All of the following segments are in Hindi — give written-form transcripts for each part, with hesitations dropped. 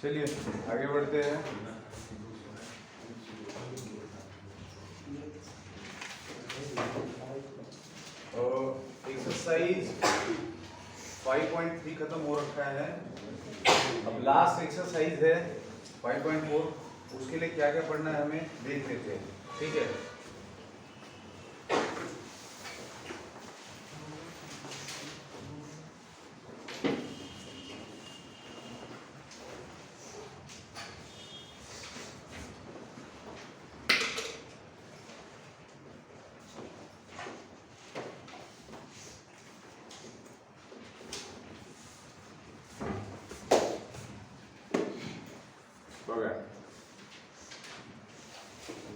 चलिए आगे बढ़ते हैं। एक्सरसाइज 5.3 खत्म हो रखा है। अब लास्ट एक्सरसाइज है 5.4। उसके लिए क्या क्या पढ़ना है हमें देख लेते हैं, ठीक है।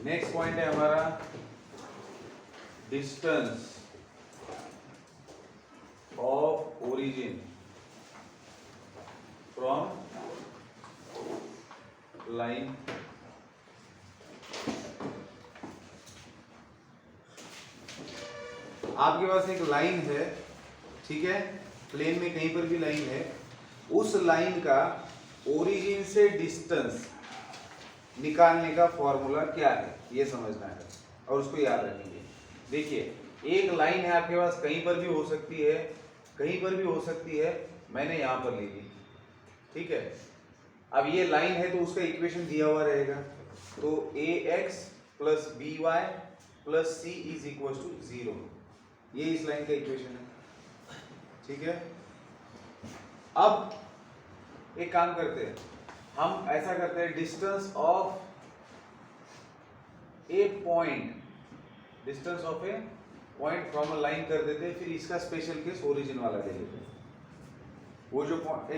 नेक्स्ट पॉइंट है हमारा distance of origin from line. आपके पास एक लाइन है, ठीक है, प्लेन में कहीं पर भी लाइन है। उस लाइन का ओरिजिन से डिस्टेंस निकालने का फॉर्मूला क्या है ये समझना है और उसको याद रखेंगे। देखिए एक लाइन है आपके पास, कहीं पर भी हो सकती है, कहीं पर भी हो सकती है। मैंने यहां पर ली थी, ठीक है। अब ये लाइन है तो उसका इक्वेशन दिया हुआ रहेगा, तो ax plus b y plus c is equal to 0। ये इस लाइन का इक्वेशन है, ठीक है। अब एक काम करते हैं, हम ऐसा करते हैं, distance of A point, distance of A point from a line कर देते हैं, फिर इसका स्पेशल केस ओरिजिन वाला ले लेते हैं। वो जो पॉइंट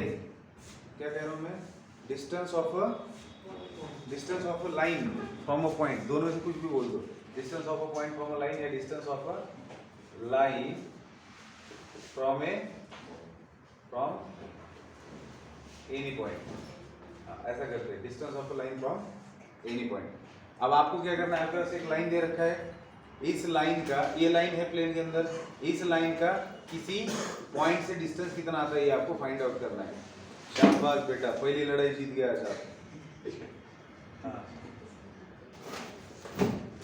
क्या कह रहा हूं मैं, distance of a line from a point, दोनों में से कुछ भी बोल दो। Distance of a point from a line या distance of a line from any point, ऐसा करते हैं, distance of a line from any point. अब आपको क्या करना है, आपके पास एक लाइन दे रखा है, इस लाइन का, ये लाइन है प्लेन के अंदर, इस लाइन का किसी पॉइंट से डिस्टेंस कितना आता है ये आपको फाइंड आउट करना है। शाबाश बेटा, पहली लड़ाई जीत गया साहब। हाँ,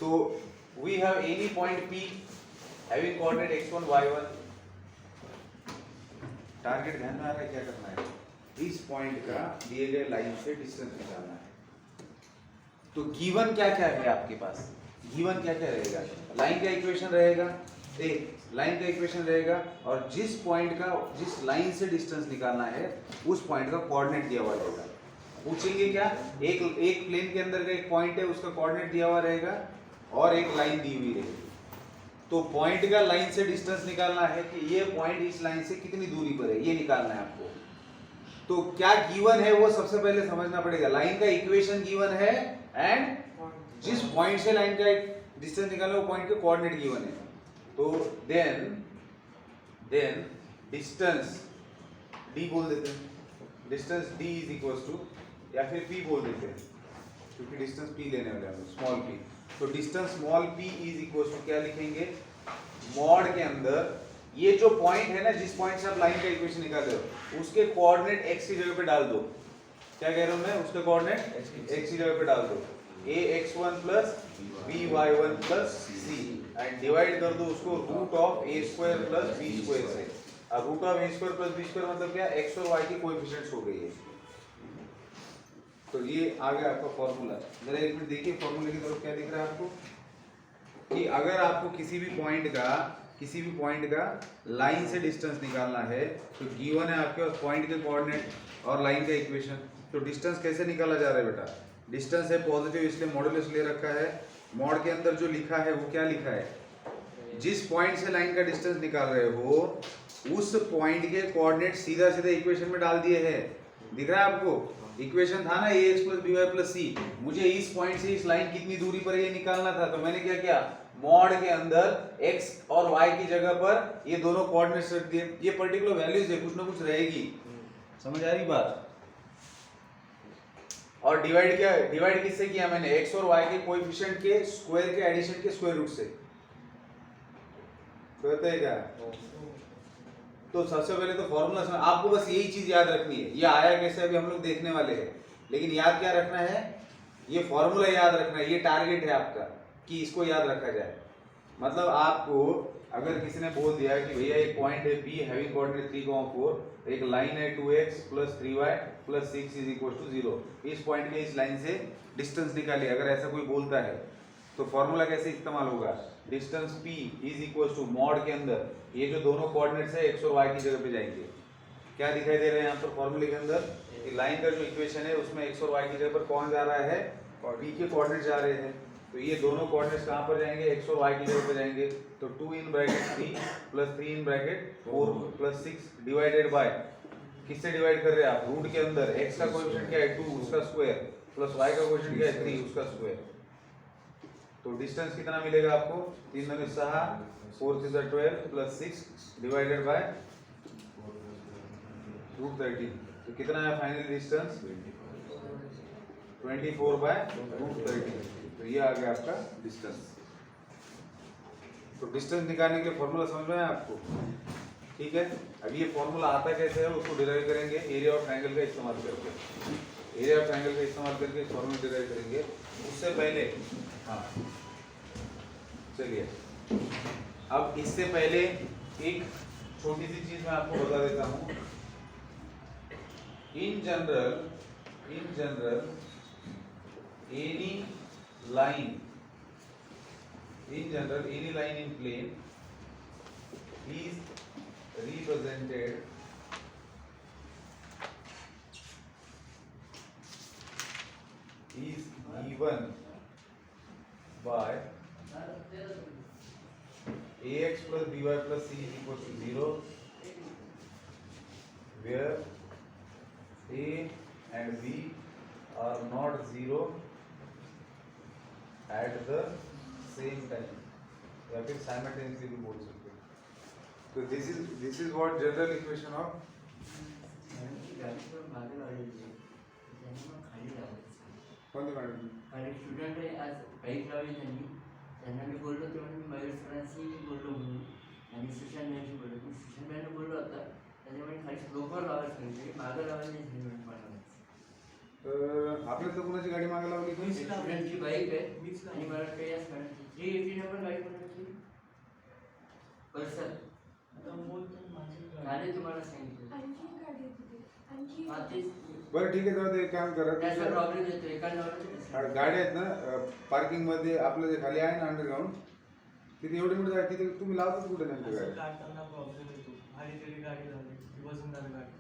तो we have any point P having coordinate x1 y1। Target ध्यान में आ रहा है क्या करना है, इस पॉइंट का दिए गए लाइन से डिस्टेंस निकालना है। तो गिवन क्या क्या है आपके पास, गिवन क्या क्या रहेगा, लाइन का इक्वेशन रहेगा, लाइन का इक्वेशन रहेगा, और जिस पॉइंट का, जिस लाइन से डिस्टेंस निकालना है उस पॉइंट का कोऑर्डिनेट दिया हुआ रहेगा। पूछेंगे क्या, एक प्लेन के अंदर का एक पॉइंट है, उसका कोऑर्डिनेट दिया हुआ रहेगा और एक लाइन दी हुई रहेगी। तो पॉइंट का लाइन से डिस्टेंस निकालना है कि ये पॉइंट इस लाइन से कितनी दूरी पर है, ये निकालना है आपको। तो क्या गिवन है वो सबसे पहले समझना पड़ेगा। लाइन का इक्वेशन गिवन है एंड जिस पॉइंट से लाइन का डिस्टेंस निकालना है वो पॉइंट के कोऑर्डिनेट गिवन है। तो देन डिस्टेंस d बोल देते हैं, distance d is equal to, या फिर p बोल देते हैं क्योंकि डिस्टेंस p लेने वाले हैं, स्मॉल p। तो distance small p is equal to क्या लिखेंगे, मॉड के अंदर ये जो पॉइंट है ना, जिस पॉइंट से आप लाइन का इक्वेशन निकाल रहे हो उसके कोऑर्डिनेट x की जगह पे डाल दो। क्या कह रहा हूं मैं, उसके कोऑर्डिनेट x की जगह पे डाल दो, ax1 plus by1 plus c, and divide कर दो उसको root of a square plus b square से। अब root of a square plus b square मतलब क्या, x और y की कोएफिशिएंट्स हो गई है। तो ये आ गया आपका फॉर्मूला। जरा एक मिनट देखिए फॉर्मूले की तरफ क्या दिख रहा है आपको, कि अगर आपको किसी भी पॉइंट का लाइन से डिस्टेंस निकालना है तो गिवन है आपके पास पॉइंट के कोऑर्डिनेट और लाइन का इक्वेशन। तो डिस्टेंस कैसे निकाला जा रहा है बेटा, डिस्टेंस है पॉजिटिव इसलिए मॉडुलस ले रखा है। मॉड के अंदर जो लिखा है वो क्या लिखा है, जिस पॉइंट से लाइन का डिस्टेंस निकाल रहे हो उस पॉइंट के कोऑर्डिनेट सीधा सीधा इक्वेशन में डाल दिए हैं। दिख रहा है आपको, इक्वेशन था ना ax plus by plus c, मुझे इस पॉइंट से इस लाइन कितनी दूरी पर ये निकालना था, तो मैंने क्या किया, मॉड के अंदर x और y की जगह पर ये दोनों कोऑर्डिनेट्स रख दिए। ये पर्टिकुलर वैल्यूज है, कुछ ना कुछ रहेगी, समझ आ रही बात। और डिवाइड किससे किया मैंने, x और y के कोएफिशिएंट के स्क्वायर के एडिशन के स्क्वायर रूट से। तो क्या, तो सबसे पहले तो फॉर्मूला आपको बस यही चीज याद रखनी है, ये आया कैसे अभी हम लोग देखने वाले हैं। लेकिन याद क्या रखना है, ये फॉर्मूला याद रखना है, ये टारगेट है आपका कि इसको याद रखा जाए। मतलब आपको अगर किसी ने बोल दिया कि भैया एक पॉइंट है P हैविंग कोऑर्डिनेट 3,4, एक लाइन है 2x + 3y + 6 = 0, इस पॉइंट के इस लाइन से डिस्टेंस निकालिए, अगर ऐसा कोई बोलता है तो फॉर्मूला कैसे इस्तेमाल होगा, डिस्टेंस P = मॉड के अंदर ये जो दोनों कोऑर्डिनेट्स है x और y की जगह पे जाएंगे। क्या दिखाई दे रहे हैं यहाँ पर फॉर्मूले के अंदर, लाइन का जो इक्वेशन है उसमें x और y की जगह पर कौन जा रहा है, P के कोऑर्डिनेट जा रहे हैं, तो ये दोनों कोऑर्डिनेट्स कहाँ पर जाएंगे, x और y की जगह पर जाएंगे। तो 2 + 3 + 3 4 + 6 डिवाइडेड बाय, किससे डिवाइड कर रहे हैं आप, रूट के अंदर x का कोएफिशिएंट क्या है 2 उसका स्क्वायर प्लस y का कोएफिशिएंट क्या है 3 उसका स्क्वायर। तो डिस्टेंस कितना मिलेगा आपको, 3 × 6 4 × 12 + 6 डिवाइडेड बाय √13, तो कितना है फाइनल डिस्टेंस 24/√13, तो ये आ गया आपका डिस्टेंस। तो डिस्टेंस निकालने के लिए फॉर्मूला समझ में आया आपको, ठीक है। अब ये फॉर्मूला आता कैसे है उसको डिराइव करेंगे एरिया ऑफ ट्रायंगल का इस्तेमाल करके, एरिया ऑफ ट्रायंगल का इस्तेमाल करके फॉर्मूला डिराइव करेंगे। उससे पहले हाँ चलिए, अब इससे पहले एक छोटी सी चीज मैं आपको बता देता हूँ। In general any line in plane is represented is given by ax plus by plus c is equal to 0, where a and b are not 0 at the same time, या फिर साइमल्टेनियसली भी बोल सकते हैं। तो this is what general equation of कोणती मॅडम, आणि स्टुडंट आज बाईक लावली त्यांना मी बोललो तेव्हा मी मयूर सरांशी बोललो म्हणून आणि सुशांत मॅनशी बोललो, मी सुशांत मॅनला बोललो होता त्याच्यामुळे खाली स्लोपवर लावायला सांगितले, मागं लावायला नाही सांगितलं मला। आपल्या तर कोणाची गाडी मागे लावली, स्टुडंटची बाईक आहे आणि मला काही असं म्हणायचं 380 नंबर गाडी कोणाची पल्सर गाडी तुम्हाला सांगितलं हा तेच। बरं ठीक आहे, जाऊ दे, काम करा, त्याचा प्रॉब्लेम येतो एका नंबरचा गाड्या आहेत ना पार्किंग मध्ये आपलं जे खाली आहे ना अंडरग्राउंड, तिथे एवढी मोठी गाडी, तिथे तुम्ही लावतात कुठे नेमकी गाडी, काढताना प्रॉब्लेम येतो, आणि तरी गाडी झाली ती वजनदार गाडी,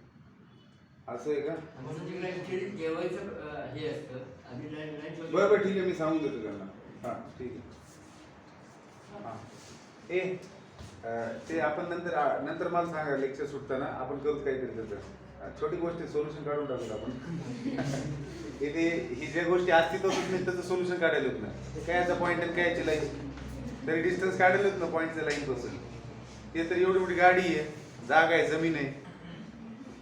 असं आहे का, जेवायचं हे असतं आणि बरं बरं ठीक आहे, मी सांगून देतो त्यांना, हां ठीक आहे। हां ए ते आपण नंतर मला सांगा, लेक्चर सुटताना आपण करूच काहीतरी त्याचं, छोटी गोष्टी सोल्युशन काढून टाकूत आपण। इथे ही ज्या गोष्टी अस्तित्वातच नाही त्याचं सोल्युशन काढायला होत ना, काय याचा पॉईंट आणि काय याची लाईन, तरी डिस्टन्स काढायला होत ना पॉईंटच्या लाईन पासून, ते तर एवढी मोठी गाडी आहे, जागा आहे, जमीन आहे,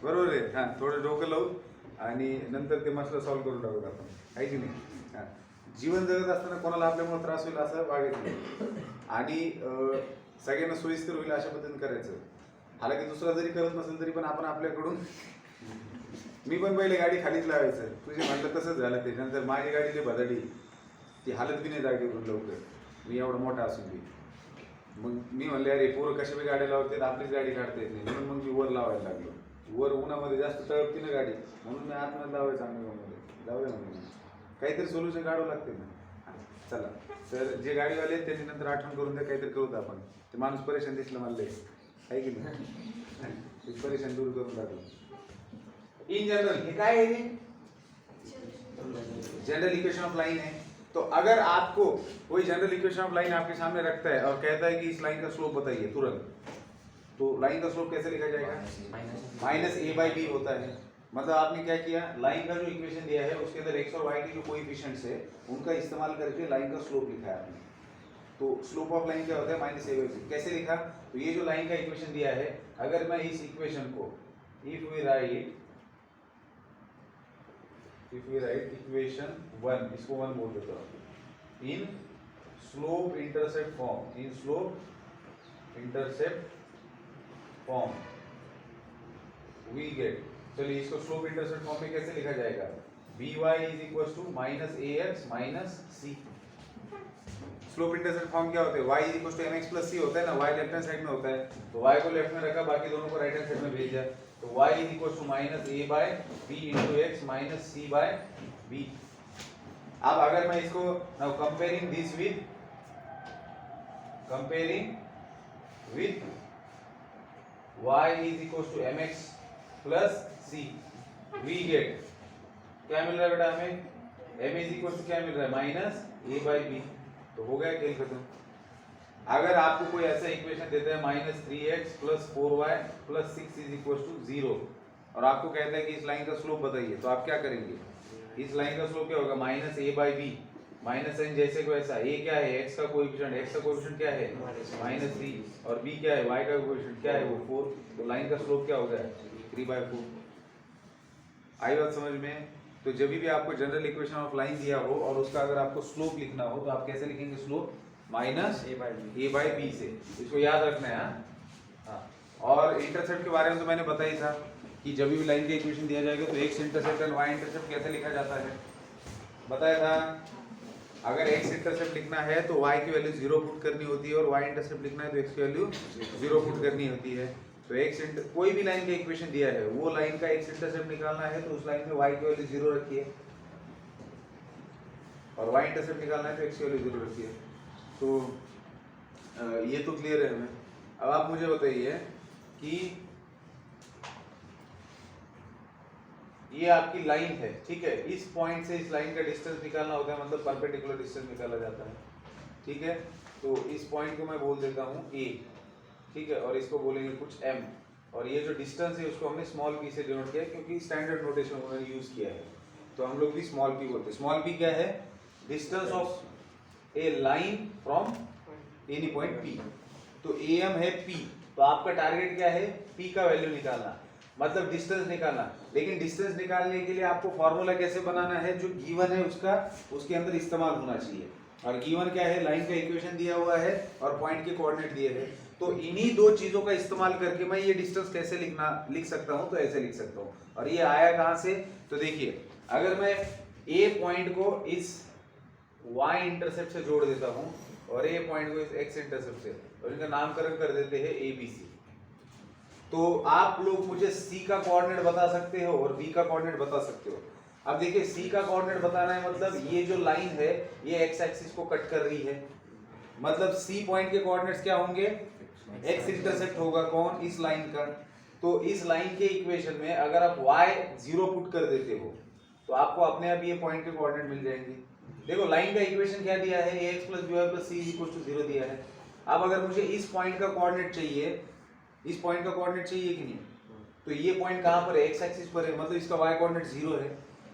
बरोबर आहे। हां थोडं डोकं लावू आणि नंतर ते मसला सॉल्व्ह करून टाकूत आपण, आहे की नाही। हां जीवन जगत असताना कोणाला आपल्यामुळे त्रास होईल असं वागायचं नाही आणि सगळ्यांना सोयीस्कर होईल अशा पद्धतीने करायचं। हालाकी दुसरा जरी करत नसेल तरी पण आपण आपल्याकडून, मी पण पहिले गाडी खालीच लावायचं, तुझे म्हणलं तसंच झालं, ते नंतर माझी गाडी जी बदलली ती हालत बी नाही जागेवरून लवकर, मी एवढा मोठा असून बी, मग मी म्हणले अरे पोरं कशा बी गाड्या लावतात, आपलीच गाडी काढता येत नाही, म्हणून मग मी वर लावायला लागलो, वर उन्हामध्ये जास्त तळपती ना गाडी, म्हणून मी आतमध्ये लावायचं अंडरग्राउंडमध्ये, जाऊ द्या म्हणून काहीतरी सोल्युशन काढावं लागते ना। चला तर जे गाडीवाले आहेत त्यांनी नंतर आठवण करून द्या, काहीतरी करूत आपण, ते माणूस परेशान दिसलं मला आहे की नाही, परेशान दूर करून टाकलं। इन जनरल ये क्या है, जनरल इक्वेशन ऑफ लाइन है। तो अगर आपको कोई जनरल इक्वेशन ऑफ लाइन आपके सामने रखता है और कहता है कि इस लाइन का स्लोप बताइए तुरंत, तो लाइन का स्लोप कैसे लिखा जाएगा, -a/b होता है। मतलब आपने क्या किया, लाइन का जो इक्वेशन दिया है उसके अंदर x और y के जो कोएफिशिएंट्स है उनका इस्तेमाल करके लाइन का स्लोप लिखा है आपने। तो स्लोप ऑफ लाइन क्या होता है, -a/b। कैसे लिखा, तो ये जो लाइन का इक्वेशन दिया है, अगर मैं इस इक्वेशन को इफ वी राइट इक्वेशन 1, इसको 1 बोल देता हूँ, in slope intercept form we get, चलिए इसको स्लोप इंटरसेप्ट फॉर्म में कैसे लिखा जाएगा, by is equals to minus ax minus c। Slope intercept form क्या होते हैं? y is equals to mx plus c होता है ना, y लेफ्ट हैंड साइड में होता है, तो y को लेफ्ट में रखा, बाकी दोनों को राइट हैंड साइड में भेज दिया, तो y is equals to minus a by b into x minus c by b। अब अगर मैं इसको now comparing this with y is equals to mx plus c, we get क्या मिल रहा है बेटा हमें? m is equals to क्या मिल रहा है? Minus a by b। तो हो गया खेल खत्म। अगर आपको कोई ऐसा इक्वेशन देता है minus 3x plus 4y plus 6 is equal to 0 और आपको कहता है कि इस लाइन का स्लोप बताइए, तो आप क्या करेंगे? इस लाइन का स्लोप क्या होगा? Minus a by b, minus n जैसे को ऐसा। a क्या है? x का कोएफिशिएंट, x का कोएफिशिएंट क्या है? माइनस 3, और b क्या है? y का कोएफिशिएंट क्या है? वो 4। तो लाइन का स्लोप क्या होगा? 3/4। आई बात समझ में? तो जब भी आपको जनरल इक्वेशन ऑफ लाइन दिया हो और उसका अगर आपको स्लोप लिखना हो तो आप कैसे लिखेंगे slope? Minus a by b से। इसको याद रखना है। हाँ, और इंटरसेप्ट के बारे में तो मैंने बताया ही था कि जब भी लाइन का इक्वेशन दिया जाएगा तो x intercept and y intercept कैसे लिखा जाता है, बताया था। अगर x इंटरसेप्ट लिखना है तो y की वैल्यू 0 पुट करनी होती है, और y इंटरसेप्ट लिखना है तो x की वैल्यू 0 पुट करनी होती है। तो कोई भी लाइन का इक्वेशन दिया है, वो लाइन का x इंटरसेप्ट निकालना है तो उस लाइन में y की वैल्यू 0 रखिए, और y इंटरसेप्ट निकालना है तो x की वैल्यू 0 रखिए। तो ये तो क्लियर है हमें। अब आप मुझे बताइए कि ये आपकी लाइन है, ठीक है, इस पॉइंट से इस लाइन का डिस्टेंस निकालना होता है, मतलब परपेंडिकुलर डिस्टेंस निकाला जाता है, ठीक है। तो इस पॉइंट को मैं बोल देता हूँ a, ठीक है, और इसको बोलेंगे कुछ m, और ये जो डिस्टेंस है उसको हमने स्मॉल p से डिनोट किया है क्योंकि स्टैंडर्ड नोटेशन उन्होंने यूज किया है, तो हम लोग भी स्मॉल p बोलते हैं। स्मॉल p क्या है? Distance of a line from any point p। तो am है p, तो आपका टारगेट क्या है? p का वैल्यू निकालना, मतलब डिस्टेंस निकालना। लेकिन डिस्टेंस निकालने के लिए आपको फॉर्मूला कैसे बनाना है? जो गिवन है उसके अंदर इस्तेमाल होना चाहिए। और गिवन क्या है? लाइन का इक्वेशन दिया हुआ है और पॉइंट के कोऑर्डिनेट दिए हैं। तो इन्हीं दो चीजों का इस्तेमाल करके मैं ये डिस्टेंस कैसे लिख सकता हूँ? तो ऐसे लिख सकता हूँ। और ये आया कहाँ से? तो देखिए, अगर मैं ए पॉइंट को इस y इंटरसेप्ट से जोड़ देता हूँ और ए पॉइंट को इस x इंटरसेप्ट से, और इनका नामकरण कर देते हैं ABC, तो आप लोग मुझे c का कोऑर्डिनेट बता सकते हो और b का कोऑर्डिनेट बता सकते हो। अब देखिए, c का कोऑर्डिनेट बताना है, मतलब ये जो लाइन है ये x एक्सिस को कट कर रही है, मतलब c पॉइंट के कोऑर्डिनेट्स क्या होंगे? x इंटरसेप्ट होगा कौन? इस लाइन का। तो इस लाइन के इक्वेशन में अगर आप y 0 पुट कर देते हो तो आपको अपने आप ये पॉइंट के कोऑर्डिनेट मिल जाएंगे। देखो, लाइन का इक्वेशन क्या दिया है? ax plus by plus c equals to 0 दिया है। अब अगर मुझे इस पॉइंट का कोऑर्डिनेट चाहिए, इस पॉइंट का कोऑर्डिनेट चाहिए कि नहीं, तो ये पॉइंट कहाँ पर है? x एक्सिस पर है, मतलब इसका y कोऑर्डिनेट 0 है।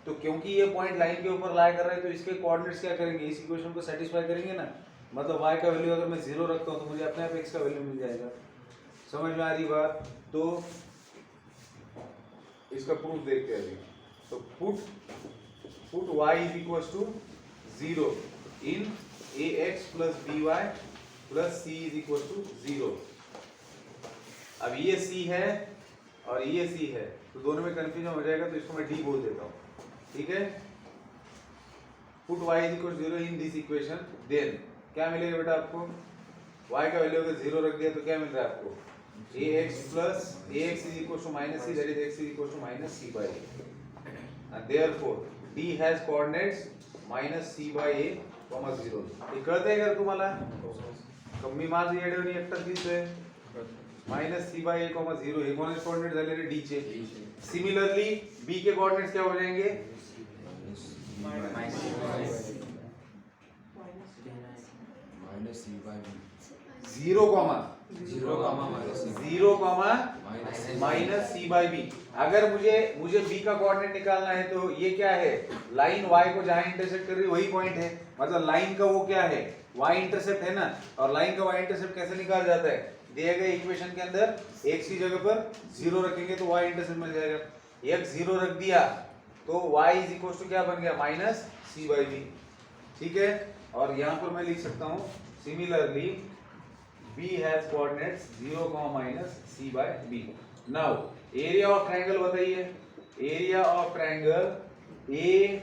तो क्योंकि ये पॉइंट लाइन के ऊपर लाई कर रहा है तो इसके कोऑर्डिनेट्स क्या करेंगे? इस इक्वेशन को सेटिस्फाई करेंगे ना, मतलब y का वैल्यू अगर मैं 0 रखता हूँ तो मुझे अपने आप x का वैल्यू मिल जाएगा। समझ में आ रही बात? तो इसका प्रूफ देखते हैं अभी। तो put y is equals to 0 in ax plus by plus c is equals to 0। अब ये c है और ये c है, तो दोनों में कंफ्यूजन हो जाएगा, तो इसको मैं d बोल देता हूँ, ठीक है। Put y is equals to 0 in this equation, then क्या मिलेगा बेटा आपको? y का वैल्यू अगर 0 रख दिया तो क्या मिल रहा है आपको? ax is equals to minus c, that is x is equals to minus c by a, and therefore d has coordinates minus c by a, 0। हे कळतंय का तुम्हाला? कमी माझं येडवणी एकटाच दिसतोय। माइनस c by a, 0 हे कोणाचे कोऑर्डिनेट झाले रे? d चे। सिमिलरली b के कोऑर्डिनेट्स क्या हो जाएंगे? Minus c by b, 0 minus c by b। अगर मुझे b का कोऑर्डिनेट निकालना है तो ये क्या है? लाइन y को जहां इंटरसेक्ट कर रही है वही पॉइंट है, मतलब लाइन का वो क्या है? y इंटरसेप्ट है ना। और लाइन का y इंटरसेप्ट कैसे निकाला जाता है? दिए गए इक्वेशन के अंदर x की जगह पर 0 रखेंगे तो y इंटरसेप्ट मिल जाएगा। x 0 रख दिया तो y इज इक्वल टू क्या बन गया? माइनस c by b, ठीक है। और यहाँ पर मैं लिख सकता हूँ similarly b has coordinates 0, minus c by b। Now area of triangle बताइए। Area of triangle A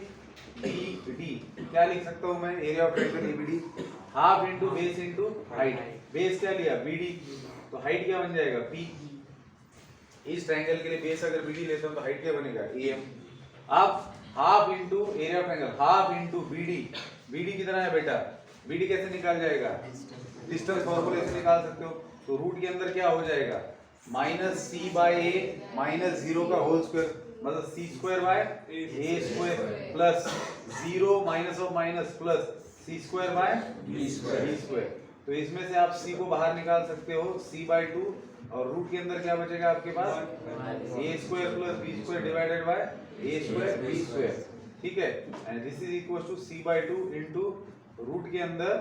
B D, क्या लिख सकता हूं मैं area of triangle ABD? Half into base into height. Base क्या लिया? बीडी, तो हाइट क्या बन जाएगा? पी। इस ट्रायंगल के लिए बेस अगर बीडी लेता हूं तो हाइट क्या बनेगा? एम। अब half into area of triangle, half into BD. BD कितना है बेटा? बीडी कैसे निकाल जाएगा? डिस्टेंस फॉर्मूले से निकाल सकते हो। तो रूट के अंदर क्या हो जाएगा? Minus c by a minus 0 का होल स्क्वायर, मतलब c square by a square plus 0 minus of minus plus c square by b square. तो इसमें से आप सी को बाहर निकाल सकते हो, सी बाय 2, और रूट के अंदर क्या बचेगा आपके पास? A square plus b square divided by a square b square. ठीक है, and this is equal to c by 2 into root के अंदर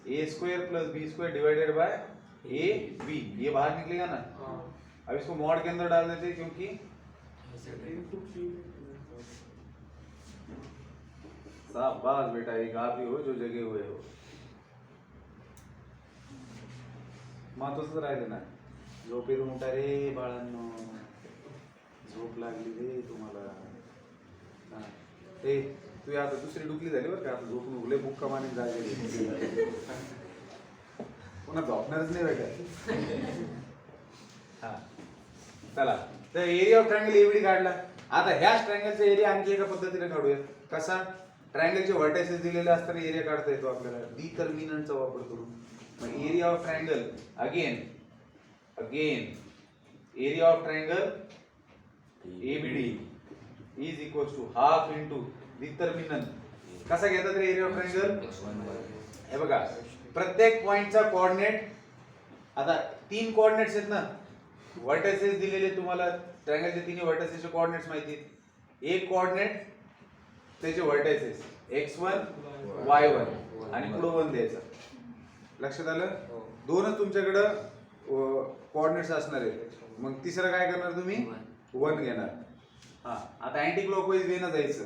a square plus b square divided by a b. ये बाहर निकलेगा ना? अब इसको मॉड के अंदर डाल देते हैं, क्योंकि शाबाश बेटा, एक आप ही हो जो जगे हुए हो। मातोच राहिले ना, झोपेतून उठा रे बाळांनो, झोप लागली रे तुम्हाला। हा. ए तू आता दुसरी डुकली झाली बरं का, आता झोपून उगले बुक्का माने जागे पुन्हा झोपणारच नाही बेटा। हा चला, तर एरिया ऑफ ट्रायंगल एबीडी काढला। आता ह्याच ट्रायंगलचा एरिया आणखी एका पद्धतीने काढूया। कसा? ट्रायंगलचे व्हर्टायसेस दिलेले असताना एरिया काढता येतो आपल्याला डिटर्मिनंटचा वापर करून। मग area of triangle again area of triangle ABD is equals to half into determinant. कसा घेतात रे एरिया ऑफ ट्रायंगल? हे बघा, प्रत्येक पॉइंटचा कोऑर्डिनेट, आता 3 कोऑर्डिनेट्स आहेत ना, व्हर्टायसेस दिलेले तुम्हाला, ट्रायंगलचे तिन्ही व्हर्टायसेसचे कोऑर्डिनेट्स माहिती आहेत। एक कोऑर्डिनेट त्याचे व्हर्टायसेस x1 y1 आणि पुढे 1 द्यायचा। लक्षात आलं? दोनच तुमच्याकडे कोऑर्डिनेट्स असणार आहेत, मग तिसरं काय करणार तुम्ही? 1 घेणार। हा, आता अँटी क्लॉकवाईज वेनं जायचं।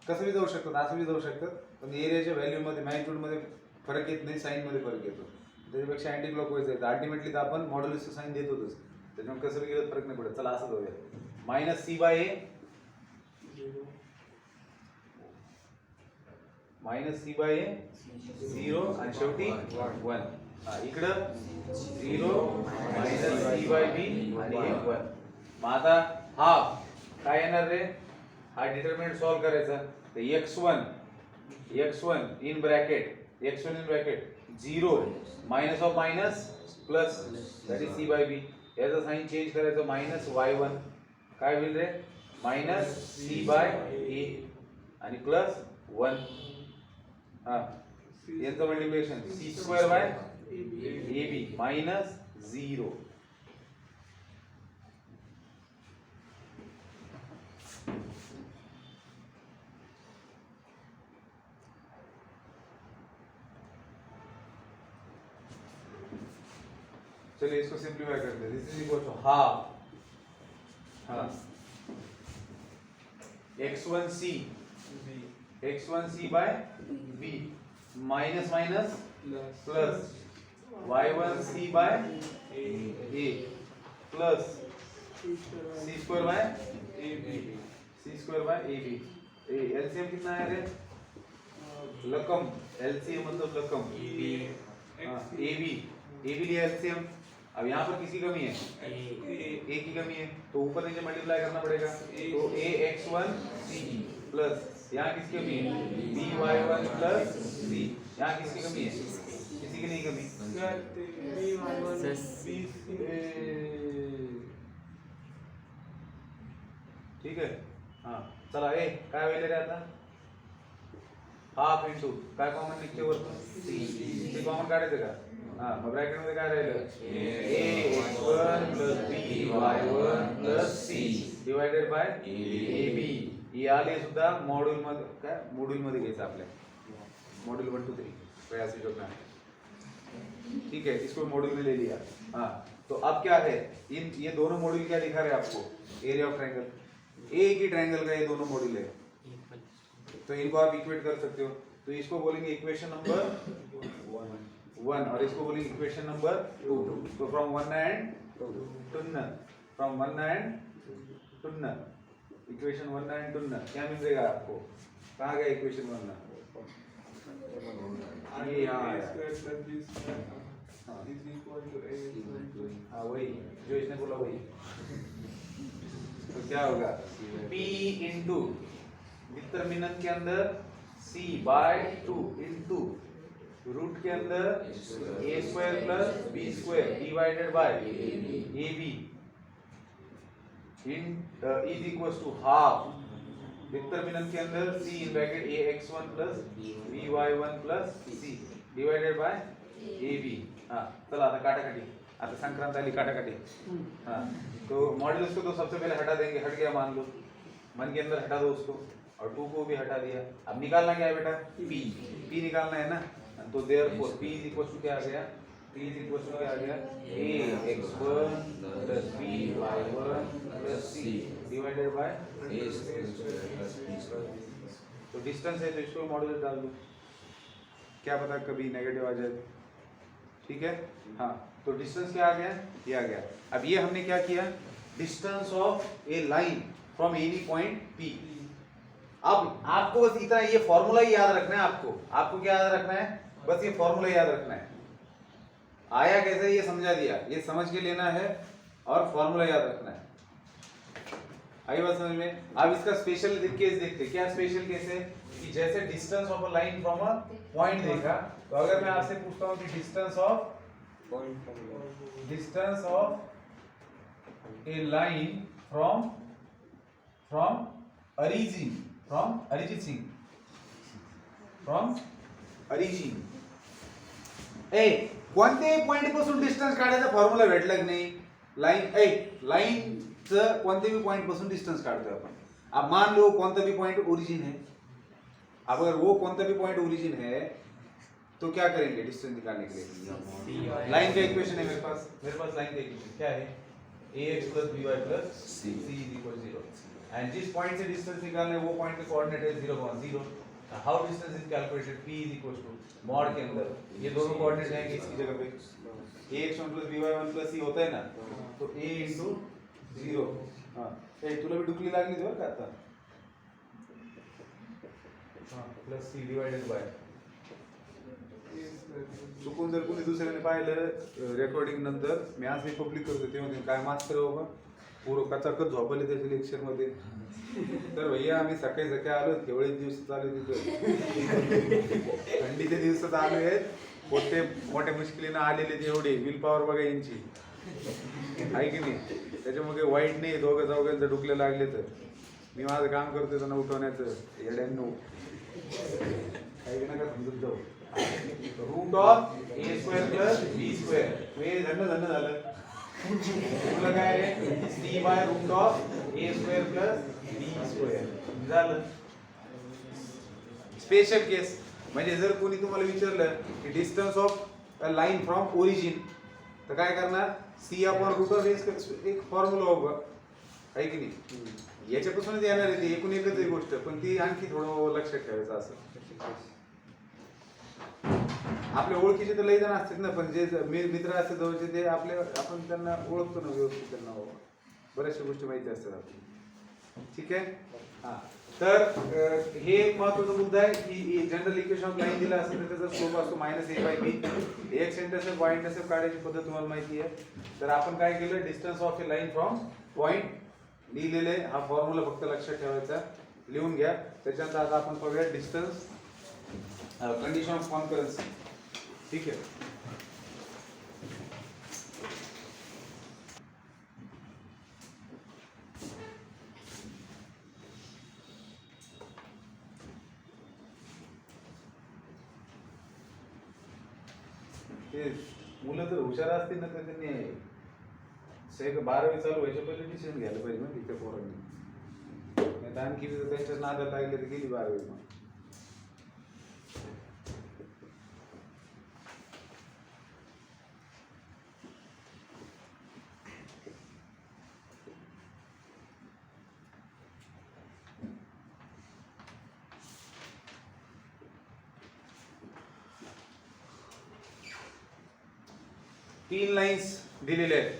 कसं बी जाऊ शकतात, असं बी जाऊ शकतात, पण एरियाच्या व्हॅल्यू मध्ये मॅग्निट्यूड मध्ये फरक येत नाही, साइन मध्ये फरक येतो। त्याच्यापेक्षा अँटी क्लॉकवाईज जायचं। अल्टिमेटली तर आपण मॉड्युलसचं साइन देत होतोच, त्याच्यामुळे कसं बी गेलं फरक नाही पडत। चला असं जाऊया, minus C by a minus c by ए 0 आणि शेवटी 1। हा, इकडं 0 मायनस सी बाय बी आणि 1। मग आता हाफ काय येणार रे? हा डिटरमिनंट सॉल्व करायचा, तर x1 in bracket 0 minus of minus plus that is c by b. याचा साइन चेंज करायचं, माइनस y1 काय होईल रे? माइनस सी बाय ए आणि प्लस 1। हा, यांचं multiplication c square by a b minus 0। चलिए इसको सिंप्लीफाई करते हैं। This is equal to half x1c by b minus minus plus y1c by a plus c square by ab। LCM कितना है रे? लकम, एलसीएम मतलब लकम ab लिया एलसीएम। अब यहाँ पर किसी कमी है, a की कमी है, तो ऊपर नीचे मल्टीप्लाई करना पड़ेगा। तो ax1c प्लस यहाँ किसकी कमी है? by1 plus c। यहाँ किसकी कमी है? किसी की नहीं कमी। ठीक है, हाँ चला। ए काय वेळे रे आता? हाफ इंटू काय कॉमन निघते वरतून? c। ते कॉमन काढायचं का? हा, मग ब्रॅकेट मध्ये काय राहिलं? a1 plus by1 plus c divided by ab। ये आले सुद्धा मॉड्यूल मध्ये, काय मॉड्यूल मध्ये घ्यायचं आपल्या, मॉड्यूल 1 2 3 प्रयास जो करना है। ठीक है, इसको मॉड्यूल में ले लिया। हाँ, तो अब क्या है, ये दोनों मॉड्यूल क्या दिखा रहे हैं आपको? एरिया ऑफ ट्रायंगल, एक ही ट्रायंगल का ये दोनों मॉड्यूल है, तो इनको आप इक्वेट कर सकते हो। तो इसको बोलेंगे इक्वेशन नंबर 1 और इसको बोलेंगे इक्वेशन नंबर 2। तो from one and two none, from one and two none. Equation 1 and 2 क्या मिल जाएगा आपको? कहाँ गया इक्वेशन 1? ये यहाँ आया। हाँ वही जो इसने बोला वही। तो क्या होगा? P इंटू डिटरमिनेंट के अंदर C बाय 2 इंटू रूट के अंदर a square plus b square divided by ab is equal to half determinant के अंदर c in bracket ax1 plus by1 plus c divided by ab। हाँ चलो आता काटाकाटी, आता संक्रांत आली काटाकाटी। हाँ तो मॉड्यूलस को तो सबसे पहले हटा देंगे, हट गया मान लो, मन के अंदर हटा दो उसको, और 2 को भी हटा दिया। अब निकालना क्या है बेटा? p निकालना है ना, तो therefore p is equal to क्या आ गया? p इज इक्वल टू क्या आ गया? ax1 plus by1 plus c divided bye A square plus B square. तो डिस्टेंस है तो इसको मॉड्यूलस डाल दो, क्या पता कभी नेगेटिव आ जाए। ठीक है, हाँ तो डिस्टेंस क्या आ गया? ये आ गया। अब ये हमने क्या किया? Distance of a line from any point P। अब आपको बस इतना ये फॉर्मूला ही याद रखना है। आपको क्या याद रखना है? बस ये फॉर्मूला याद रखना है। आया कैसे ये समझा दिया, ये समझ के लेना है और फॉर्मूला याद रखना है। आई बात समझ में? अब इसका स्पेशल केस देखते हैं। क्या स्पेशल केस है? कि जैसे distance of a line from a point देखा, तो अगर मैं आपसे पूछता हूं कि distance of a line from Arijit Singh कोणत्याही पॉइंट पासून डिस्टन्स काढायचा फॉर्म्युला भेटला की नाही? लाईनचं कोणत्याही पॉइंट पासून डिस्टेंस काढतोय आपण। अब मान लो कौन भी पॉइंट ओरिजिन है, अब अगर वो कौन भी पॉइंट ओरिजिन है तो क्या करेंगे डिस्टेंस निकालने के लिए? लाइन का इक्वेशन है मेरे पास लाइन का इक्वेशन क्या है? ax plus by plus c is equal to 0। And जिस पॉइंट से डिस्टेंस निकालना है वो पॉइंट का कोऑर्डिनेट है 0, 0। How distance is calculated? p is equal to mod के अंदर ये दोनों कोऑर्डिनेट जाएंगे इसकी जगह पे, ax1 plus by1 plus c होता है ना, तो a into 0। हां ए तुला भी डुकली लागली बरं का आता। हां प्लस c डिवाइडेड बाय, चुकून जर कोणी दुसऱ्याने पाहिलं रेकॉर्डिंग नंतर, मी आज मी पब्लिक करतो ते म्हणजे काय मास्तर बाबा पूर्ण कचाकच झोपले त्याच्या लेक्चर मध्ये। तर भैया आम्ही सकाळी आलो, तेवढे दिवस चालू तिथे थंडीचे दिवसात आलो आहेत, मोठे मुश्किलीने आलेले एवढे विल पॉवर बघा यांची आहे की नाही। त्याच्यामुळे वाईट नाही, दोघं चौघांचं डुकले लागले तर मी माझं काम करतोय त्यांना उठवण्याचं। येड्यांनो काही नका समजून जाऊ। Root of a square plus b square, हे धन्न झालं। तुला काय आहे? c by root of a square plus b square झालं। स्पेशल केस म्हणजे जर कोणी तुम्हाला विचारलं की distance of a line from origin, तर काय करणार? c अपॉन रूट ऑफ एक फॉर्म्युला होगा, आहे की नाही? याच्यापासूनच येणार आहे ती एकूण एकच एक गोष्ट, पण ती आणखी थोडं लक्षात ठेवायचं असं। आपल्या ओळखीचे तर लई जण असतात ना, पण जे मित्र असतात जवळचे ते आपण त्यांना ओळखतो ना व्यवस्थित, त्यांना बऱ्याचशा गोष्टी माहिती असतात आपल्याला। ठीक आहे, हा तर हे एक महत्त्वाचा मुद्दा आहे की जनरल इक्वेशन ऑफ लाईन दिला असेल तर त्याचा स्लोप असतो -a/b। एक्स इंटरसेप्ट वाय इंटरसेप्ट काढायची पद्धत तुम्हाला माहिती आहे। तर आपण काय केलं? Distance of A line from point लिहिलेले, हा फॉर्म्युला फक्त लक्षात ठेवायचा, लिहून घ्या। त्याच्यानंतर आता आपण बघूया डिस्टन्स कंडिशन ऑफ कॉन्करन्स। ठीक है, मुलं तर हुशार असतील ना तर त्यांनी 12वी चालू व्हायच्या पहिले डिसिजन घ्यायला पाहिजे ना तिथे पोरांनी, नाही तर आणखी त्यांच्याच नादाला लागले तर गेली 12वी। मग तीन लाइंस दिलेले हैं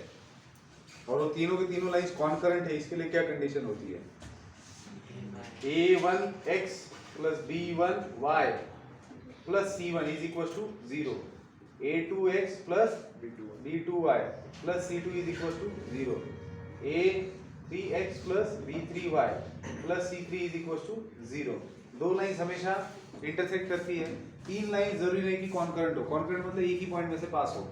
और वो तीनों की तीनों लाइंस कॉन्करेंट है, इसके लिए क्या कंडीशन होती है? a1x plus b1y plus c1 is equals to 0, a2x plus b2y plus c2 is equals to 0, a3x plus b3y plus c3 is equals to 0। दो लाइंस हमेशा इंटरसेक्ट करती है। तीन लाइन जरूरी नहीं कि कॉन्करेंट हो, कॉन्करेंट मतलब एक ही पॉइंट में से पास हो।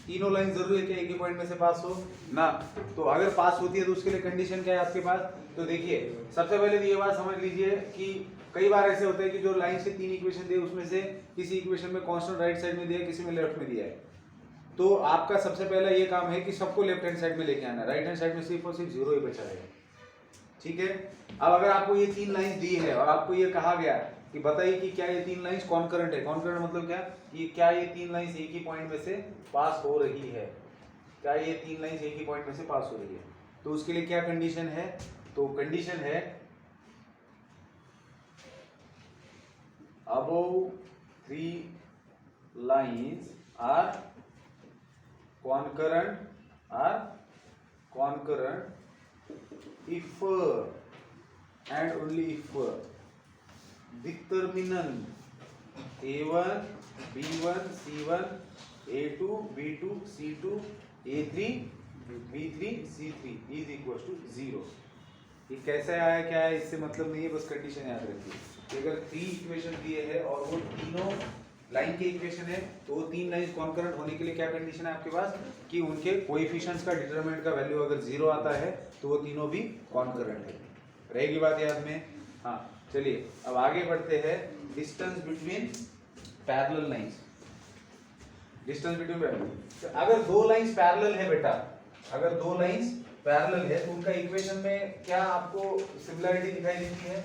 तीनों लाइन जरूरी है कि एक ही पॉइंट में से पास हो ना। तो अगर पास होती है तो उसके लिए कंडीशन क्या है आपके पास? तो देखिए सबसे पहले तो ये बात समझ लीजिए कि कई बार ऐसे होता है कि जो लाइन से तीन इक्वेशन दिए उसमें से किसी इक्वेशन में कांस्टेंट राइट साइड में दिया है, किसी में लेफ्ट में दिया है। तो आपका सबसे पहला ये काम है कि सबको लेफ्ट हैंड साइड में लेके आना, राइट हैंड साइड में सिर्फ और सिर्फ 0 ही बचा रहेगा। ठीक है, अब अगर आपको ये तीन लाइंस दी है और आपको ये कहा गया कि बताइए कि क्या ये तीन लाइंस कॉन्करेंट है। कॉन्करेंट मतलब क्या कि क्या ये तीन लाइंस एक ही पॉइंट में से पास हो रही है, क्या ये तीन लाइंस एक ही पॉइंट में से पास हो रही है। तो उसके लिए क्या कंडीशन है? तो कंडीशन है above three lines are concurrent if and only if determinant a1 b1 c1 a2 b2 c2 a3 b3 c3 is equals to 0। ये कैसे आया क्या है इससे मतलब नहीं है, बस कंडीशन याद रखिए कि अगर तीन इक्वेशन दिए हैं और वो तीनों लाइन के इक्वेशन है तो वो तीन लाइन कॉन्करेंट होने के लिए क्या कंडीशन है आपके पास कि उनके कोएफिशिएंट्स का डिटरमिनेंट का वैल्यू अगर 0 आता है तो वो तीनों भी कॉन्करेंट है। रहेगी बात याद में? हाँ चलिए अब आगे बढ़ते हैं। Distance between parallel lines. Distance between parallel, अगर दो लाइंस पैरेलल है बेटा, अगर दो लाइंस पैरेलल है तो उनका इक्वेशन में क्या आपको सिमिलरिटी दिखाई देती है?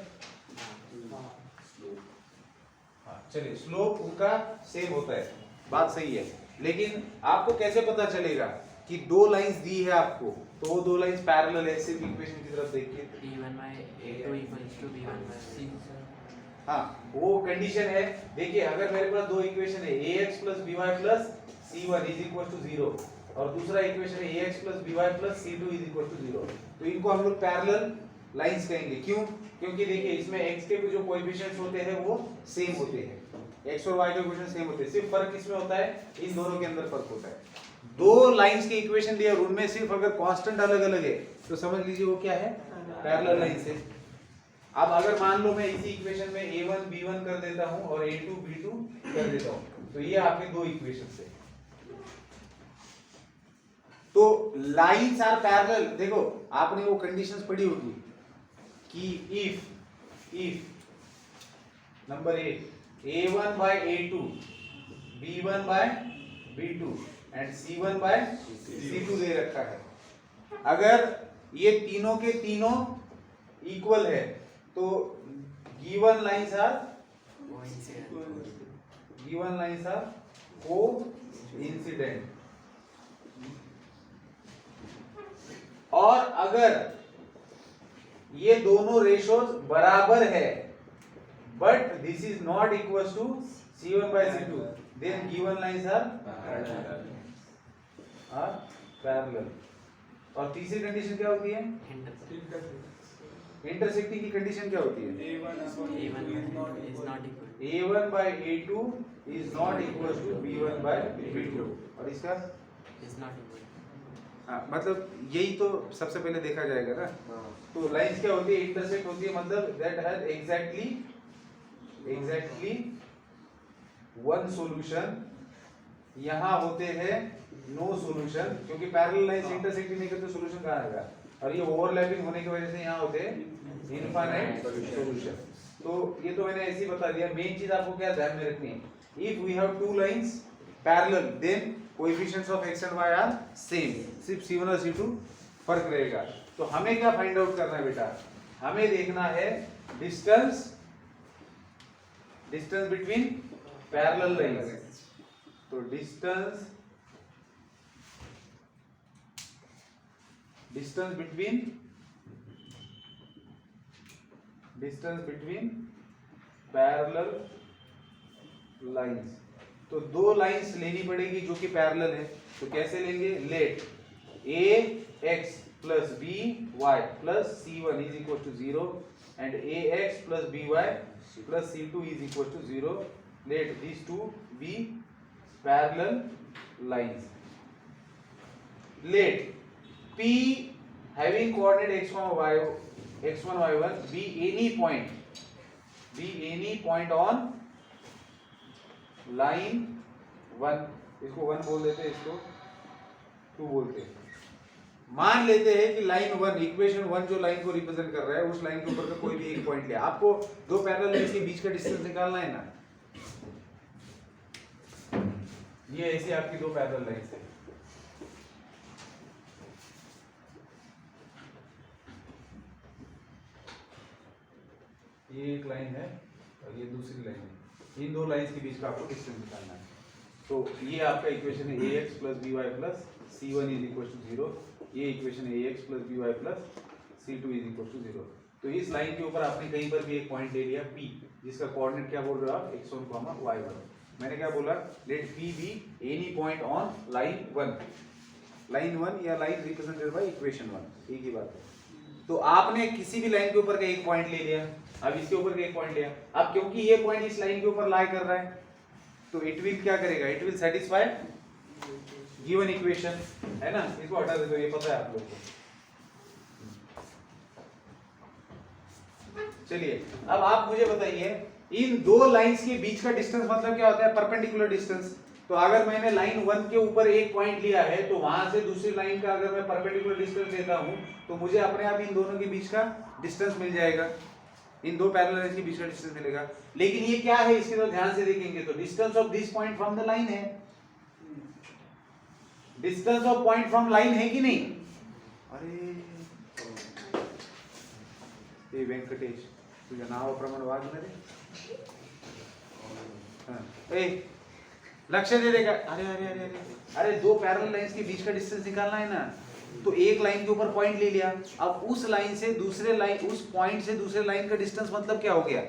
हाँ चलिए स्लोप उनका सेम होता है, बात सही है। लेकिन आपको कैसे पता चलेगा कि दो लाइंस दी है आपको तो वो दो लाइंस पैरेलल है? सिर्फ इक्वेशन की तरफ देखिए, हाँ वो कंडीशन है। देखिए अगर मेरे पास दो इक्वेशन है ax plus by plus c1 is equal to 0 और दूसरा इक्वेशन है ax plus by plus c2 is equal to 0, तो इनको हम लोग पैरेलल लाइंस कहेंगे। क्यों? क्योंकि देखिए इसमें x के जो कोएफिशिएंट्स होते हैं वो सेम होते हैं, x और y के कोएफिशिएंट सेम होते हैं। सिर्फ फर्क किसमें होता है? इन दोनों के अंदर फर्क होता है। दो लाइंस के इक्वेशन दिया और उनमें सिर्फ अगर कांस्टेंट अलग अलग है तो समझ लीजिए वो क्या है? पैरेलल लाइंस है। अब अगर मान लो मैं इसी इक्वेशन में a1 b1 कर देता हूं और a2 b2 कर देता हूं तो ये आपके दो इक्वेशंस है। तो लाइंस आर पैरेलल। देखो आपने वो कंडीशंस पढ़ी होगी कि if number a1 by a2 b1 by b2 and c1 by c2 दे रखा है। अगर ये तीनों के तीनों इक्वल है तो गिवन लाइंस आर कोइंसिडेंट। और अगर ये दोनों रेशोज बराबर है but this is not equal to c1 by c2 then given lines are parallel. और तीसरी कंडीशन क्या होती है? इंटरसेक्टिंग की कंडीशन क्या होती है? a1 by a2 is not equal to b1 by b2 और इसका हाँ मतलब यही तो सबसे पहले देखा जाएगा ना। तो लाइंस क्या होती है? इंटरसेक्ट होती है मतलब that has exactly one solution. यहाँ होते हैं नो सॉल्यूशन, क्योंकि पैरेलल लाइंस इंटरसेक्ट नहीं करते सॉल्यूशन कहाँ आएगा? और ये ओवरलैपिंग होने की वजह से यहाँ होते हैं इनफाइनाइट सॉल्यूशन। तो ये तो मैंने ऐसे ही बता दिया। मेन चीज आपको क्या ध्यान में रखनी है? If we have two lines parallel then coefficients of x and y are same, सिर्फ c1 और c2 फर्क रहेगा। तो हमें क्या फाइंड आउट करना है बेटा? हमें देखना है डिस्टेंस बिटवीन पैरेलल लाइंस। तो डिस्टेंस बिटवीन पैरेलल लाइंस। तो दो लाइंस लेनी पड़ेगी जो कि पैरेलल है। तो कैसे लेंगे? Let ax plus by plus c1 is equal to 0 and ax plus by plus c2 is equal to 0. Let these two be parallel lines. Let p having coordinate x1 y1 be any point on line 1. इसको 1 बोल देते हैं, इसको 2 बोलते हैं. मान लेते हैं कि लाइन 1, इक्वेशन 1 जो लाइन को रिप्रेजेंट कर रहा है, उस लाइन के ऊपर का कोई भी एक पॉइंट लिया. आपको दो पैरेलल लाइंस के बीच का डिस्टेंस निकालना है ना. ये ऐसी आपकी दो पैरेलल लाइंस है. ये एक लाइन है और ये दूसरी लाइन है. इन दो लाइंस के बीच का आपको डिस्टेंस निकालना है. तो ये आपका इक्वेशन है ax plus by plus c1 is equal to 0. ये इक्वेशन है ax plus by plus c2 is equal to 0. तो इस लाइन के ऊपर आपने कहीं पर भी एक पॉइंट ले लिया p, जिसका कोऑर्डिनेट क्या बोल रहे हो आप, x1, y1. मैंने क्या बोला, late p be any point on line 1 या लाइन रिप्रेजेंटेड बाय इक्वेशन 1. एक ही बात है. तो आपने किसी भी लाइन के ऊपर का एक पॉइंट ले लिया. अब इसके ऊपर का एक पॉइंट लिया. अब क्योंकि ये पॉइंट इस लाइन के ऊपर लाई कर रहा है, तो इट विल क्या करेगा, it will satisfy given equation, है ना. इसको हटा दे दो, ये पता है आप लोगों को. चलिए अब आप मुझे बताइए, इन दो लाइंस के बीच का डिस्टेंस मतलब क्या होता है, परपेंडिकुलर डिस्टेंस. तो अगर मैंने लाइन 1 के ऊपर एक पॉइंट लिया है, तो वहां से दूसरी लाइन का अगर मैं परपेंडिकुलर डिस्टेंस लेता हूं, तो मुझे अपने आप इन दोनों के बीच का डिस्टेंस मिल जाएगा. इन दो पैरेलल लाइंस के बीच का डिस्टेंस मिलेगा. लेकिन ये क्या है, इसके तो ध्यान से देखेंगे तो distance of this point from the line है. Distance of point from line है कि नहीं. अरे ये वेंकटेश, तुझे नाव प्रमाण वाग रे. ए लक्ष्य दे देगा. अरे अरे अरे अरे अरे दो पैरेलल लाइंस के बीच का डिस्टेंस निकालना है ना. तो एक लाइन के ऊपर पॉइंट ले लिया. अब उस लाइन से दूसरे लाइन, उस पॉइंट से दूसरे लाइन का डिस्टेंस मतलब क्या हो गया,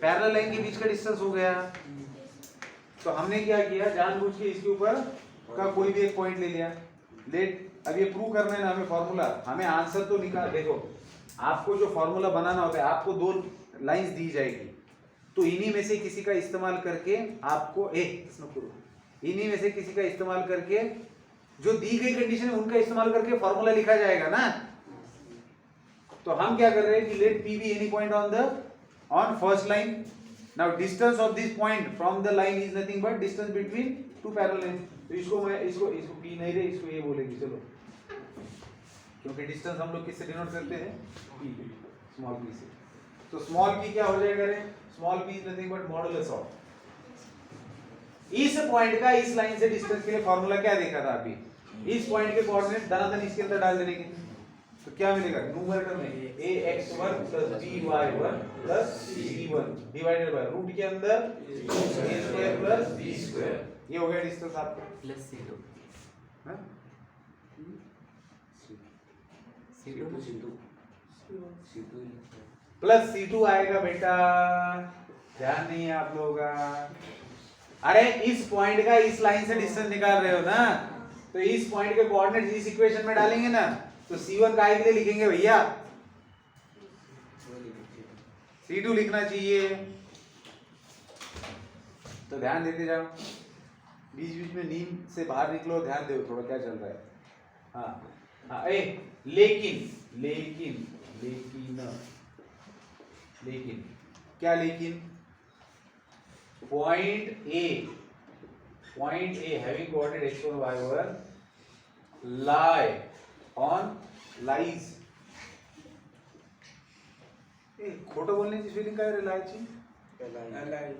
पैरेलल लाइन के बीच का डिस्टेंस हो गया. तो हमने क्या किया, जानबूझ के इसके ऊपर का कोई भी एक पॉइंट ले लिया. लेट अब ये प्रूव करना है ना हमें फॉर्मूला, हमें आंसर तो निकाल. देखो आपको जो फॉर्मूला बनाना होता है, आपको दो लाइंस दी जाएगी, तो इन्हीं में से किसी का इस्तेमाल करके आपको इन्हीं में से किसी का इस्तेमाल करके, जो दी गई कंडीशन है उनका इस्तेमाल करके फॉर्मूला लिखा जाएगा ना. तो हम क्या कर रहे हैं कि late p be any point on first line. Now distance of this point from the line is nothing but distance between two parallel lines. तो इसको मैं इसको p नहीं रहे, इसको ये बोलेंगे. चलो, क्योंकि डिस्टेंस हम लोग किससे डिनोट करते हैं, p, स्मॉल p से. तो स्मॉल p क्या हो जाएगा रे, small p is nothing but modulus of. इस पॉइंट का इस लाइन से डिस्टेंस के लिए फॉर्मूला क्या देखा था अभी, इस पॉइंट के कोऑर्डिनेट धनाधन इसके अंदर डाल देने के. तो क्या मिलेगा, न्यूमरेटर में ax1 plus by1 plus c1 divided by root के अंदर a² plus b². ये हो गया डिस्टेंस आपका प्लस c2. हां c2 प्लस c2 आएगा बेटा. ध्यान नहीं है आप लोगों का. अरे इस पॉइंट का इस लाइन से डिस्टेंस निकाल रहे हो ना, तो इस पॉइंट के कोऑर्डिनेट्स इस इक्वेशन में डालेंगे ना. तो c1 का के लिए लिखेंगे भैया, c2 लिखना चाहिए. तो ध्यान देते जाओ, बीच बीच में नींद से बाहर निकलो, ध्यान दो थोड़ा क्या चल रहा है. हाँ हाँ. लेकिन लेकिन लेकिन लेकिन क्या, लेकिन point A having coordinate x1 y1 lies. खोटा बोलने की स्पेलिंग क्या है, लाई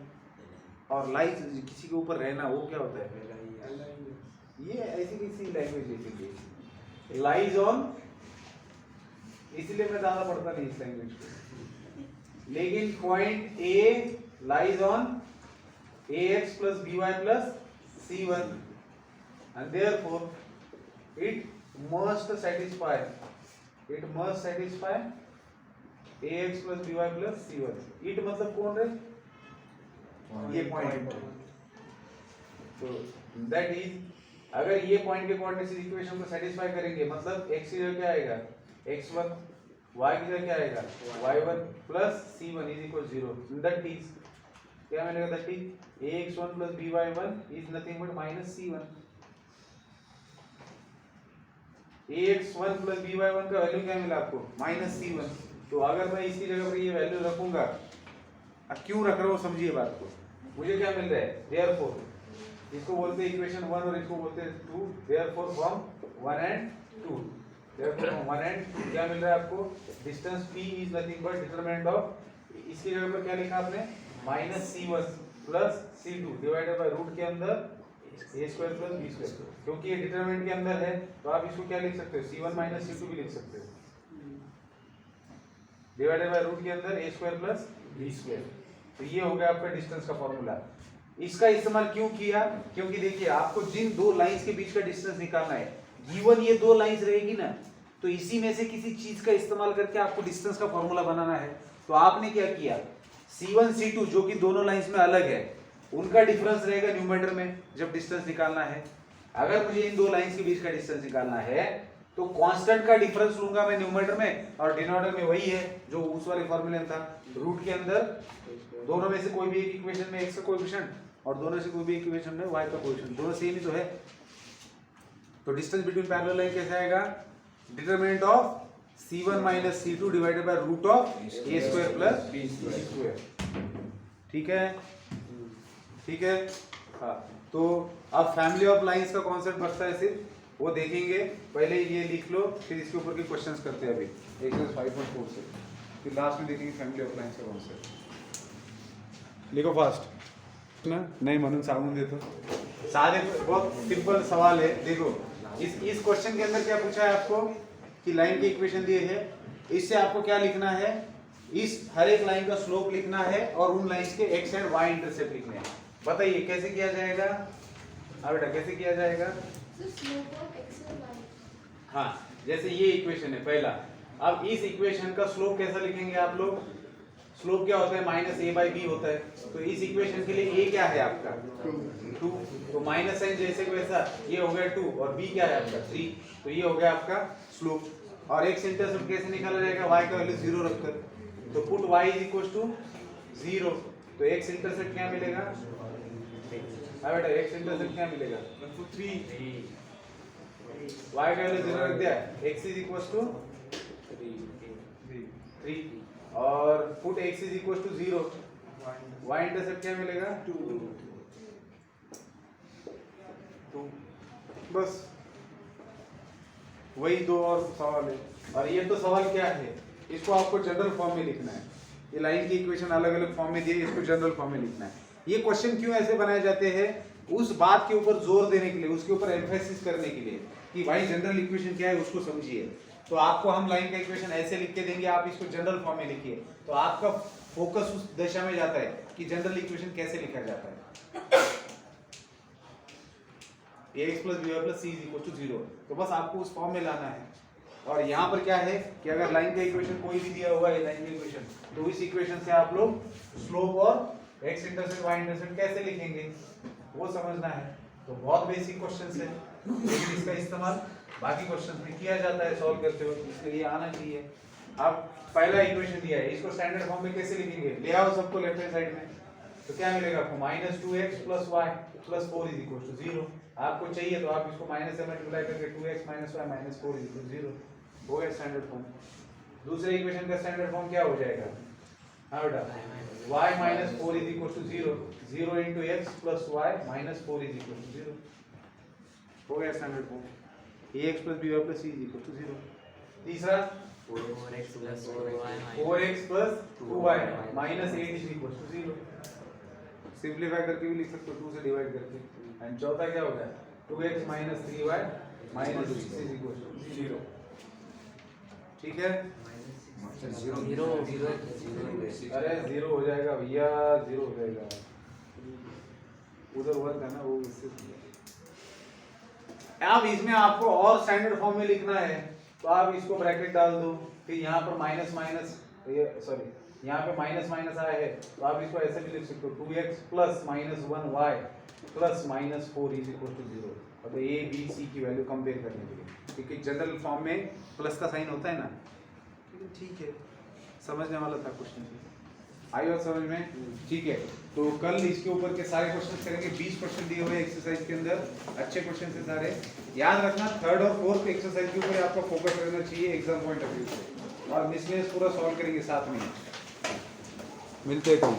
और लाइज किसी के ऊपर रहना, वो क्या होता है, ये ऐसी किसी लैंग्वेज लिखेंगे लाइज ऑन. इसलिए मैं ज्यादा पढ़ता नहीं इस लैंग्वेज को. लेकिन point A lies on ax plus by plus c1 and therefore it must satisfy ax plus by plus c1. it मतलब कौन है, ये पॉइंट. तो दैट इज, अगर ये पॉइंट के कोऑर्डिनेट्स इस इक्वेशन को सेटिस्फाई करेंगे, मतलब x की जगह क्या आएगा, x1 y की जगह क्या आएगा y1 plus c1 is equal 0, that is क्या मिलेगा, that is ax1 plus by1 is nothing but minus c1। ax1 plus by1 का वैल्यू क्या मिला आपको, माइनस c1। तो अगर मैं इसकी जगह पर ये वैल्यू रखूंगा, अब क्यों रख रहा हूँ समझिए बात को, मुझे क्या मिल रहा है, देयरफॉर इसको बोलते हैं इक्वेशन 1 और इसको बोलते हैं 2, therefore from 1 and 2, therefore from 1 and 2 क्या मिल रहा है आपको, distance p is nothing but determinant of, इसकी जगह पर क्या लिखा आपने, minus c1 plus c2 divided by root के अंदर a square plus b square, क्योंकि ये डिटरमिनेंट के अंदर है तो आप इसको क्या लिख सकते हो, c1 माइनस c2 भी लिख सकते हो, डिवाइडेड बाय रूट के अंदर a square plus b square. तो ये हो गया आपका डिस्टेंस का फॉर्मूला। इसका इस्तेमाल क्यों किया, क्योंकि देखिए आपको जिन दो लाइंस के बीच का डिस्टेंस निकालना है, गिवन ये दो लाइंस रहेगी ना, तो इसी में से किसी चीज का इस्तेमाल करके आपको डिस्टेंस का फॉर्मूला बनाना है। तो आपने क्या किया, c1 c2 जो कि दोनों लाइंस में अलग है, उनका डिफरेंस रहेगा न्यूमरेटर में जब डिस्टेंस निकालना है। अगर मुझे इन दो लाइंस के बीच का डिस्टेंस निकालना है तो कांस्टेंट का डिफरेंस लूंगा मैं न्यूमरेटर में, और डिनोमिनेटर में वही है जो उस वाले फॉर्मूले में था, रूट के अंदर दोनों में से कोई भी एक इक्वेशन में x का कोएफिशिएंट और दोनों से कोई भी इक्वेशन में y का कोएफिशिएंट, दोनों सेम ही तो है। तो डिस्टेंस बिटवीन पैरेलल लाइन कैसे आएगा, determinant of c1 minus c2 divided by root of a square plus b square. ठीक है, ठीक है। हाँ, तो अब फैमिली ऑफ लाइंस का कॉन्सेप्ट बचता है सिर्फ, वो देखेंगे। पहले ये लिख लो, फिर इसके ऊपर के क्वेश्चंस करते हैं अभी एक्सरसाइज 5.4 से, फिर लास्ट में देखेंगे फैमिली ऑफ लाइंस का कॉन्सेप्ट। लिखो फास्ट ना, नहीं म्हणून सांगून देतो, सादे बहुत सिंपल सवाल है। देखो इस क्वेश्चन के अंदर क्या पूछा है आपको कि लाइन के इक्वेशन दिए हैं, इससे आपको क्या लिखना है, इस हर एक लाइन का स्लोप लिखना है और उन लाइंस के एक्स एंड वाई इंटरसेप्ट लिखने हैं। बताइए कैसे किया जाएगा, हाँ बेटा कैसे किया जाएगा। हाँ, जैसे ये इक्वेशन है पहला, अब इस इक्वेशन का स्लोप कैसा लिखेंगे आप लोग, स्लोप क्या होता है, माइनस a बाई बी होता है। तो इस इक्वेशन के लिए a क्या है आपका 2, तो माइनस साइन जैसे को वैसा ये हो गया 2 और b क्या है आपका 3, तो ये हो गया आपका स्लोप। और x इंटरसेप्ट कैसे निकाला जाएगा, y का वैल्यू 0 रखकर, तो put y is equal to 0, तो x इंटरसेप्ट क्या मिलेगा, हाँ बेटा x इंटरसेप्ट क्या मिलेगा 3, y का वैल्यू 0 रख दिया, x इज इक्वल टू 3 और put x is equal to 0, y intercept क्या मिलेगा 2। बस वही दो और सवाल है। और ये तो सवाल क्या है, इसको आपको जनरल फॉर्म में लिखना है। ये लाइन की इक्वेशन अलग अलग फॉर्म में दी है, इसको जनरल फॉर्म में लिखना है। ये क्वेश्चन क्यों ऐसे बनाए जाते हैं, उस बात के ऊपर जोर देने के लिए, उसके ऊपर एम्फेसिस करने के लिए कि भाई जनरल इक्वेशन क्या है उसको समझिए। तो आपको हम लाइन का इक्वेशन ऐसे लिख के देंगे, आप इसको जनरल फॉर्म में लिखिए, तो आपका फोकस उस दिशा में जाता है कि जनरल इक्वेशन कैसे लिखा जाता है। ax plus by plus c is equal to 0, तो बस आपको उस फॉर्म में लाना है। और यहाँ पर क्या है कि अगर लाइन का इक्वेशन कोई भी दिया हुआ है, लाइन का इक्वेशन, तो इस इक्वेशन से आप लोग स्लोप और x इंटरसेप्ट y इंटरसेप्ट कैसे लिखेंगे वो समझना है। तो बहुत बेसिक क्वेश्चंस है, लेकिन इसका इस्तेमाल बाकी क्वेश्चंस में किया जाता है सॉल्व करते वक्त, इसके लिए आना चाहिए। अब पहला इक्वेशन दिया है, इसको स्टैंडर्ड फॉर्म में कैसे लिखेंगे, ले आओ सबको लेफ्ट हैंड साइड में, तो क्या मिलेगा आपको -2x + y + 4 = 0। आपको चाहिए तो आप इसको माइनस से मल्टीप्लाई करके 2x - y - 4 = 0 हो गया स्टैंडर्ड फॉर्म। दूसरे इक्वेशन का स्टैंडर्ड फॉर्म क्या हो जाएगा, हाँ बेटा y - 4 = 0, 0 × x + y - 4 = 0 हो गया standard form. ax + by + c = 0। तीसरा 4x + 4y 4x + 2y - 8 = 0, simplify करके भी लिख सकते हो 2 से डिवाइड करके। एंड चौथा क्या होगा 2x - 3y - 6 = 0। ठीक है, 0 अरे 0 हो जाएगा भैया, 0 हो जाएगा, उधर वर्क है ना वो इससे। अब इसमें आपको और स्टैंडर्ड फॉर्म में लिखना है, तो आप इसको ब्रैकेट डाल दो, फिर यहाँ पर माइनस माइनस, सॉरी यहाँ पे माइनस माइनस आया है, तो आप इसको ऐसे भी लिख सकते हो 2x + -1y + -4 = 0। अब a b c की वैल्यू कंपेयर करने के लिए, क्योंकि जनरल फॉर्म में प्लस का साइन होता है ना, ठीक है, समझने वाला था क्वेश्चन। आई बात समझ में? ठीक है, तो कल इसके ऊपर के सारे क्वेश्चन करेंगे। 20 क्वेश्चन दिए हुए एक्सरसाइज के अंदर, अच्छे क्वेश्चन है सारे। याद रखना थर्ड और फोर्थ एक्सरसाइज के ऊपर आपका फोकस रहना चाहिए एग्जाम पॉइंट ऑफ व्यू से, और मिसलेनियस पूरा सॉल्व करेंगे साथ में। मिलते हैं कल।